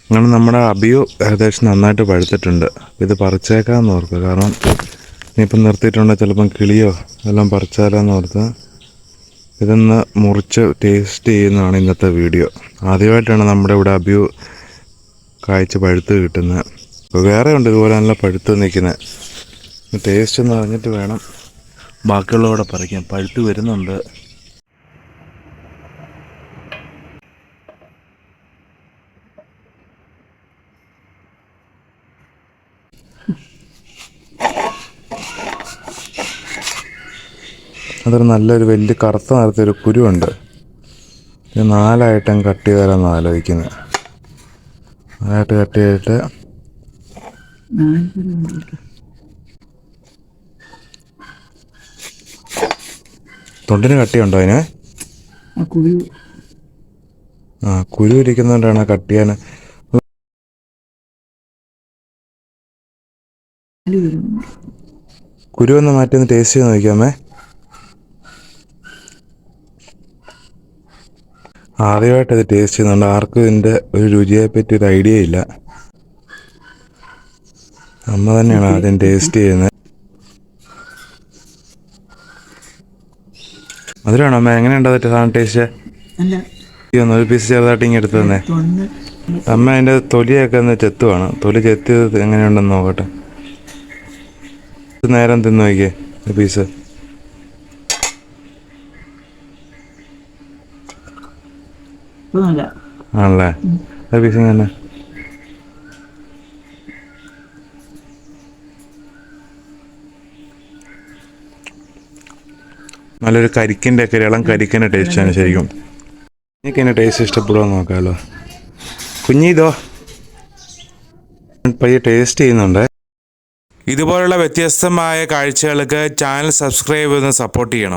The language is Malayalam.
അങ്ങനെ നമ്മുടെ അബിയു ഏകദേശം നന്നായിട്ട് പഴുത്തിട്ടുണ്ട്. ഇത് പറിച്ചേക്കാമെന്ന് ഓർക്കുക. കാരണം ഇനിയിപ്പം നിർത്തിയിട്ടുണ്ടെങ്കിൽ ചിലപ്പം കിളിയോ എല്ലാം പറിച്ചാലോന്ന് ഓർത്ത് ഇതൊന്ന് മുറിച്ച് ടേസ്റ്റ് ചെയ്യുന്നതാണ് ഇന്നത്തെ വീഡിയോ. ആദ്യമായിട്ടാണ് നമ്മുടെ ഇവിടെ അബിയു കായ്ച്ച് പഴുത്ത് കിട്ടുന്നത്. അപ്പോൾ വേറെ ഉണ്ട് ഇതുപോലെ നല്ല പഴുത്ത് നിൽക്കുന്നത്. ടേസ്റ്റ് ഒന്ന് അറിഞ്ഞിട്ട് വേണം ബാക്കിയുള്ളവിടെ പറിക്കാൻ. പഴുത്ത് വരുന്നുണ്ട്. അതൊരു നല്ലൊരു വലിയ കറുത്ത നിറത്തൊരു കുരുവുണ്ട്. ഇത് 4ആയിട്ടും കട്ട് ചെയ്താലാണ് ആലോചിക്കുന്നത്. 4ആയിട്ട് കട്ട് ചെയ്തിട്ട് തൊണ്ടിന് കട്ടിയുണ്ടോ അതിന്? കുരു ഇരിക്കുന്നതുകൊണ്ടാണ് കട്ട് ചെയ്യാൻ. കുരു ഒന്ന് മാറ്റി ഒന്ന് ടേസ്റ്റ് ചെയ്ത് നോക്കിയാമേ. ആദ്യമായിട്ട് ഇത് ടേസ്റ്റ് ചെയ്യുന്നുണ്ട്. ആർക്കും ഇതിൻ്റെ ഒരു രുചിയെപ്പറ്റി ഒരു ഐഡിയ ഇല്ല. അമ്മ തന്നെയാണ് ആദ്യം ടേസ്റ്റ് ചെയ്യുന്നത്. മധുരമാണോ അമ്മ? എങ്ങനെയുണ്ടോ സാധനം ടേസ്റ്റ്? ഒരു പീസ് ചെറുതായിട്ട് ഇങ്ങനെ എടുത്ത് തന്നെ. അമ്മ അതിൻ്റെ തൊലിയൊക്കെ ഒന്ന് ചെത്തുവാണ്. തൊലി ചെത്തിയത് എങ്ങനെയുണ്ടെന്ന് നോക്കട്ടെ. നേരം തിന്നു നോക്കിയേ ഒരു പീസ്. ആണല്ലേ? ഒരു പീസ് തന്നെ. നല്ലൊരു കരിക്കിൻ്റെ ഒക്കെ ഇളം കരിക്കിൻ്റെ ടേസ്റ്റാണ് ശരിക്കും. എനിക്ക് അതിൻ്റെ ടേസ്റ്റ് ഇഷ്ടപ്പെടുമോ നോക്കാമല്ലോ. കുഞ്ഞിതോ പയ്യെ ടേസ്റ്റ് ചെയ്യുന്നുണ്ട്. ഇതുപോലുള്ള വ്യത്യസ്തമായ കാഴ്ചകൾക്ക് ചാനൽ സബ്സ്ക്രൈബ് ചെയ്ത് സപ്പോർട്ട് ചെയ്യണം.